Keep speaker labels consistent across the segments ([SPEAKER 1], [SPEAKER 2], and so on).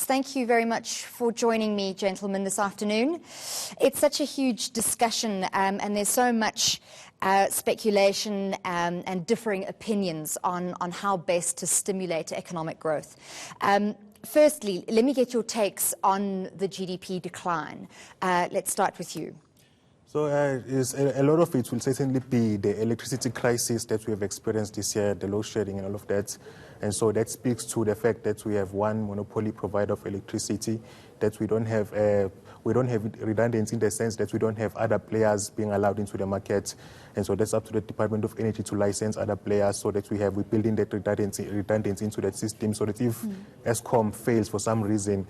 [SPEAKER 1] Thank you very much for joining me, gentlemen, this afternoon. It's such a huge discussion, and there's so much speculation and differing opinions on how best to stimulate economic growth. Firstly, let me get your takes on the GDP decline. Let's start with you.
[SPEAKER 2] So a lot of it will certainly be the electricity crisis that we have experienced this year, the load shedding and all of that. And so that speaks to the fact that we have one monopoly provider of electricity, that we don't have redundancy in the sense that we don't have other players being allowed into the market. And so that's up to the Department of Energy to license other players so that we're building that redundancy into that system so that if Eskom fails for some reason,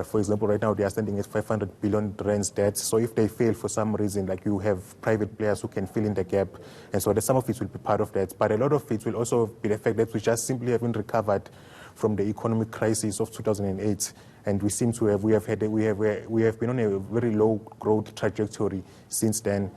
[SPEAKER 2] for example, right now they are standing at 500 billion rands debt. So if they fail for some reason, like you have private players who can fill in the gap. And so some of it will be part of that. But a lot of it will also be the fact that we just simply haven't recovered from the economic crisis of 2008. And we seem to have, we have been on a very low growth trajectory since then.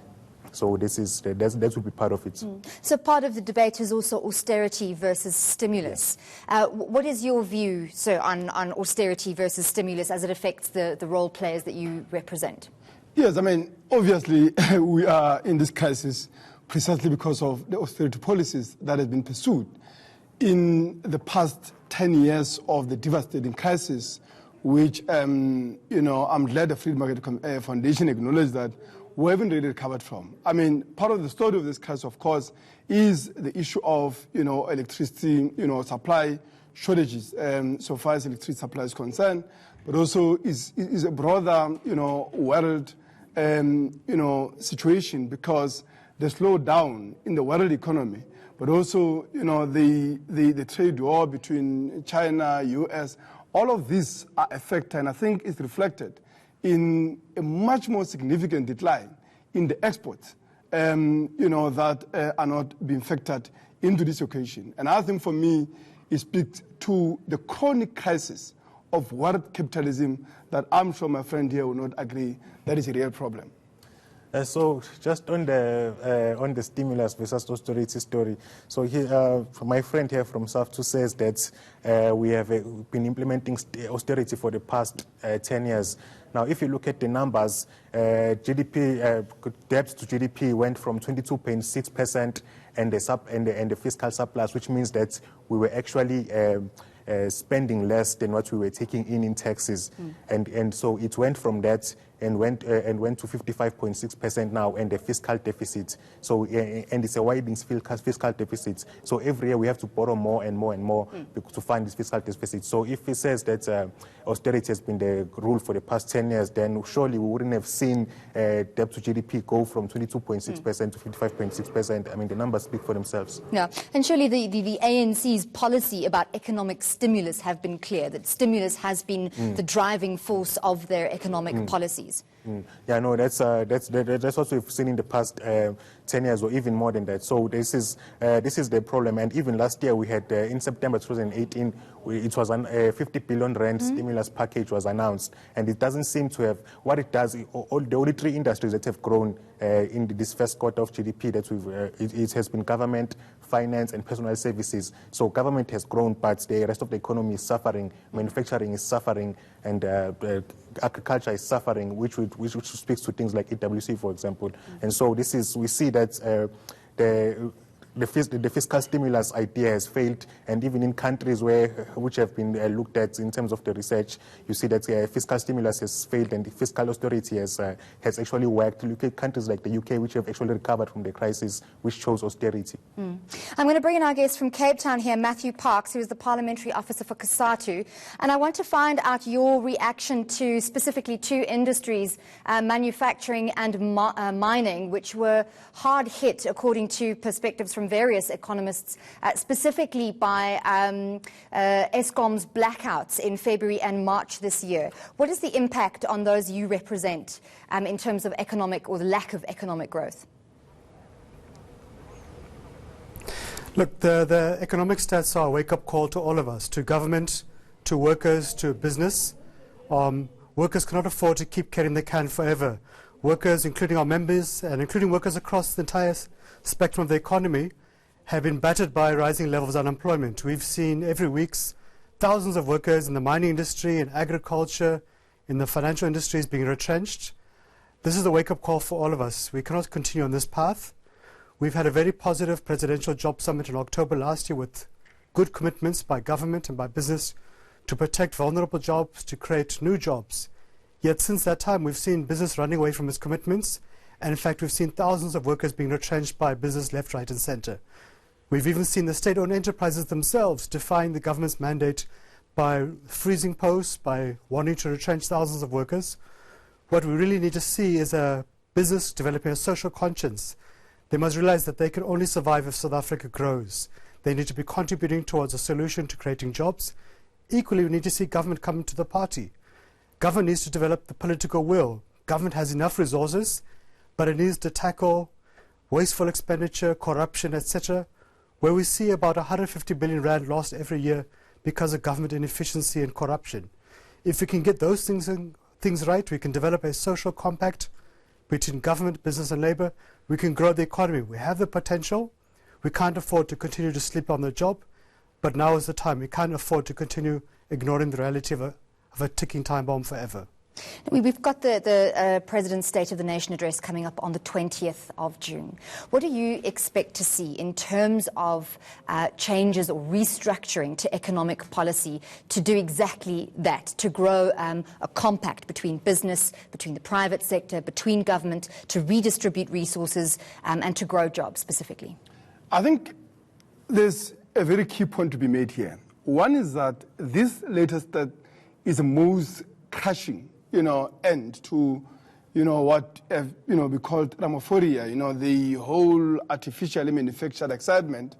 [SPEAKER 2] So that will be part of it.
[SPEAKER 1] So part of the debate is also austerity versus stimulus. What is your view, sir, on austerity versus stimulus as it affects the role players that you represent?
[SPEAKER 3] Yes, I mean, obviously we are in this crisis precisely because of the austerity policies that have been pursued. In the past 10 years of the devastating crisis, which, I'm glad the Free Market Foundation acknowledged that we haven't really recovered from. I mean, part of the story of this crisis, of course, is the issue of, electricity, supply shortages, so far as electricity supply is concerned, but also is a broader, world, situation because the slowdown in the world economy, but also, the trade war between China, US, all of these are affected, and I think it's reflected in a much more significant decline in the exports, that are not being factored into this occasion. And I think for me, it speaks to the chronic crisis of world capitalism that I'm sure my friend here will not agree that is a real problem.
[SPEAKER 2] So just on the stimulus versus austerity story, so here, my friend here from South 2 says that we have been implementing austerity for the past 10 years. Now, if you look at the numbers, GDP debt to GDP went from 22.6% and the fiscal surplus, which means that we were actually spending less than what we were taking in taxes, and so it went from that and went to 55.6% now, and the fiscal deficit. So and it's a widening fiscal deficit. So every year we have to borrow more and more and more to fund this fiscal deficit. So if it says that austerity has been the rule for the past 10 years, then surely we wouldn't have seen debt to GDP go from 22.6% to 55.6%. I mean, the numbers speak for themselves.
[SPEAKER 1] Yeah, and surely the ANC's policy about economic stimulus have been clear, that stimulus has been the driving force of their economic policies.
[SPEAKER 2] Yeah, no, that's what we've seen in the past 10 years or even more than that. So this is the problem. And even last year we had, in September 2018, it was a 50 billion rand stimulus package was announced. And it doesn't seem to have, what it does, all the only three industries that have grown in this first quarter of GDP, that it has been government, finance and personal services. So government has grown, but the rest of the economy is suffering. Manufacturing is suffering, and agriculture is suffering, which speaks to things like EWC, for example. And so we see that the fiscal stimulus idea has failed, and even in countries which have been looked at in terms of the research, you see that fiscal stimulus has failed and the fiscal austerity has actually worked. Look at countries like the UK, which have actually recovered from the crisis, which chose austerity.
[SPEAKER 1] I'm going to bring in our guest from Cape Town here, Matthew Parks, who is the Parliamentary Officer for Cosatu, and I want to find out your reaction to specifically two industries, manufacturing and mining, which were hard hit, according to perspectives from various economists, specifically by Eskom's blackouts in February and March this year. What is the impact on those you represent in terms of economic or the lack of economic growth?
[SPEAKER 4] Look, the economic stats are a wake-up call to all of us, to government, to workers, to business. Workers cannot afford to keep carrying the can forever. Workers, including our members and including workers across the entire spectrum of the economy, have been battered by rising levels of unemployment. We've seen every week thousands of workers in the mining industry, in agriculture, in the financial industries being retrenched. This is a wake-up call for all of us. We cannot continue on this path. We've had a very positive presidential job summit in October last year with good commitments by government and by business to protect vulnerable jobs, to create new jobs. Yet since that time, we've seen business running away from its commitments. And in fact, we've seen thousands of workers being retrenched by business left, right, and center. We've even seen the state-owned enterprises themselves defying the government's mandate by freezing posts, by wanting to retrench thousands of workers. What we really need to see is a business developing a social conscience. They must realize that they can only survive if South Africa grows. They need to be contributing towards a solution to creating jobs. Equally, we need to see government come to the party. Government needs to develop the political will. Government has enough resources, but it needs to tackle wasteful expenditure, corruption, etc., where we see about 150 billion rand lost every year because of government inefficiency and corruption. If we can get those things right, we can develop a social compact between government, business and labor. We can grow the economy. We have the potential. We can't afford to continue to sleep on the job, but now is the time. We can't afford to continue ignoring the reality of a ticking time bomb forever.
[SPEAKER 1] We've got the President's State of the Nation address coming up on the 20th of June. What do you expect to see in terms of changes or restructuring to economic policy to do exactly that, to grow a compact between business, between the private sector, between government, to redistribute resources and to grow jobs specifically?
[SPEAKER 3] I think there's a very key point to be made here. One is that this latest step is the most crushing end to, what, we call Ramaphoria, the whole artificially manufactured excitement,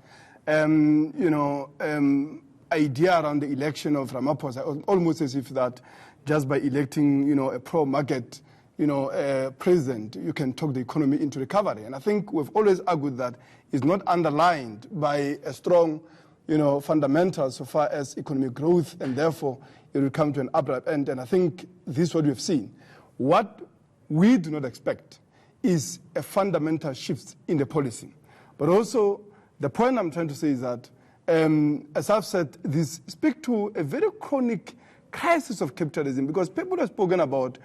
[SPEAKER 3] idea around the election of Ramaphosa, almost as if that just by electing, a pro-market, president, you can talk the economy into recovery. And I think we've always argued that it's not underlined by a strong, fundamentals so far as economic growth, and therefore it will come to an abrupt end. And I think this is what we've seen. What we do not expect is a fundamental shift in the policy. But also, the point I'm trying to say is that, as I've said, this speaks to a very chronic crisis of capitalism, because people have spoken about,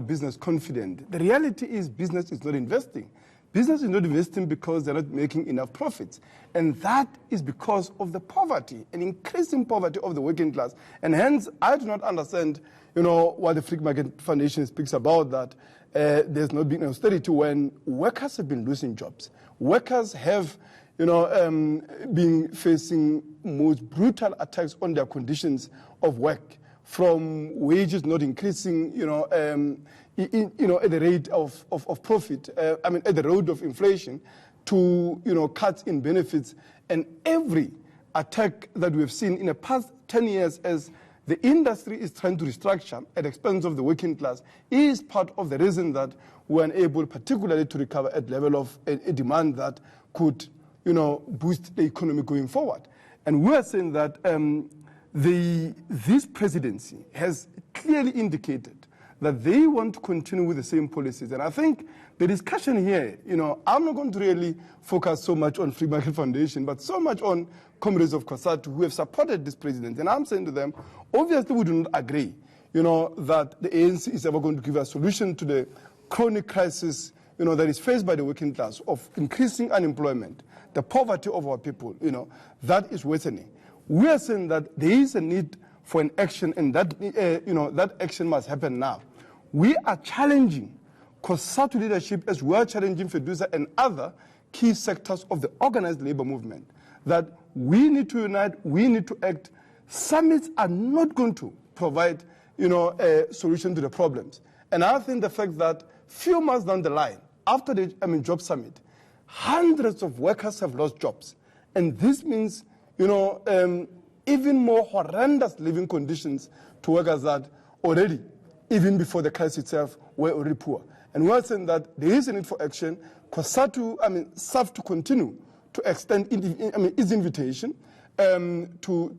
[SPEAKER 3] business confidence. The reality is business is not investing. Business is not investing because they're not making enough profits. And that is because of the poverty, an increasing poverty of the working class. And hence, I do not understand, what the Free Market Foundation speaks about, that there's not been austerity when workers have been losing jobs. Workers have, been facing most brutal attacks on their conditions of work, from wages not increasing, at the rate of profit, at the rate of inflation, to, cuts in benefits. And every attack that we have seen in the past 10 years as the industry is trying to restructure at the expense of the working class is part of the reason that we're unable particularly to recover at the level of a demand that could, boost the economy going forward. And we're saying that this presidency has clearly indicated that they want to continue with the same policies. And I think the discussion here, I'm not going to really focus so much on Free Market Foundation, but so much on comrades of Cosatu who have supported this president. And I'm saying to them, obviously we do not agree, that the ANC is ever going to give a solution to the chronic crisis, that is faced by the working class of increasing unemployment, the poverty of our people, that is worsening. We are saying that there is a need for an action, and that, that action must happen now. We are challenging Cosatu leadership as we are challenging FEDUSA and other key sectors of the organized labor movement, that we need to unite, we need to act. Summits are not going to provide, a solution to the problems. And I think the fact that few months down the line, after the job summit, hundreds of workers have lost jobs. And this means, even more horrendous living conditions to workers that already, even before the crisis itself, were already poor. And we're saying that there is a need for action. Cosatu, serve to continue to extend its invitation to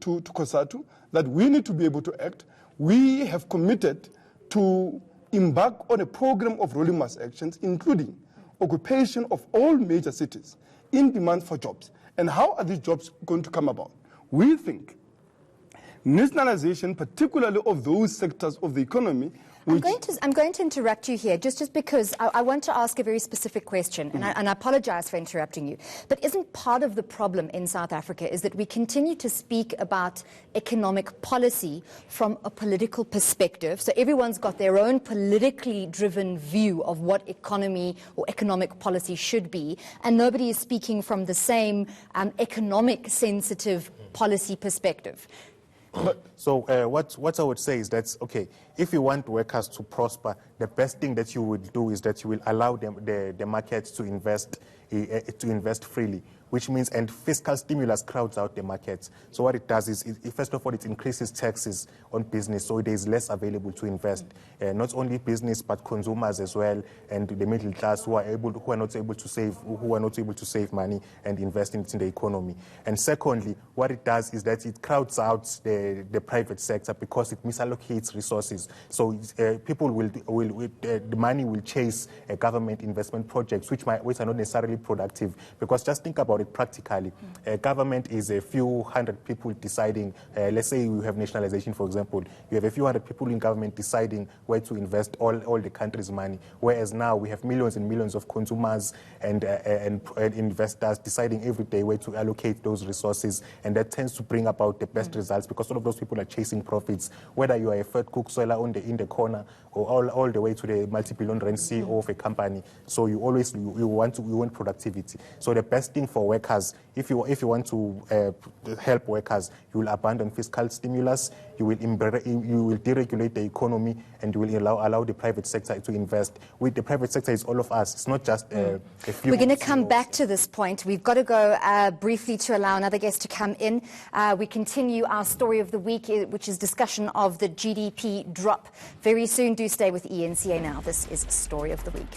[SPEAKER 3] Cosatu, that we need to be able to act. We have committed to embark on a program of rolling mass actions, including occupation of all major cities in demand for jobs. And how are these jobs going to come about? We think nationalization, particularly of those sectors of the economy.
[SPEAKER 1] I'm going to interrupt you here, just because I want to ask a very specific question, and I apologize for interrupting you. But isn't part of the problem in South Africa is that we continue to speak about economic policy from a political perspective? So everyone's got their own politically driven view of what economy or economic policy should be, and nobody is speaking from the same economic sensitive policy perspective.
[SPEAKER 2] So what I would say is that, okay, if you want workers to prosper, the best thing that you would do is that you will allow them, the markets to invest freely, which means, and fiscal stimulus crowds out the markets. So what it does is, first of all, it increases taxes on business, so there is less available to invest. Not only business, but consumers as well, and the middle class who are not able to save money and invest in the economy. And secondly, what it does is that it crowds out the private sector because it misallocates resources. So people the money will chase government investment projects, which are not necessarily productive. Because just think about it practically. Government is a few hundred people deciding, let's say you have nationalization, for example, you have a few hundred people in government deciding where to invest all the country's money, whereas now we have millions and millions of consumers and investors deciding every day where to allocate those resources, and that tends to bring about the best results because all of those people are chasing profits, whether you are a third cook seller in the corner or all the way to the multi-billion rand CEO of a company. So you want productivity. So the best thing for workers, if you want to help workers, you will abandon fiscal stimulus, you will deregulate the economy, and you will allow the private sector to invest. With the private sector, it's all of us. It's not just a few.
[SPEAKER 1] We're going to come back to this point. We've got to go briefly to allow another guest to come in. We continue our story of the week, which is discussion of the GDP drop. Very soon. Do stay with ENCA now. This is Story of the Week.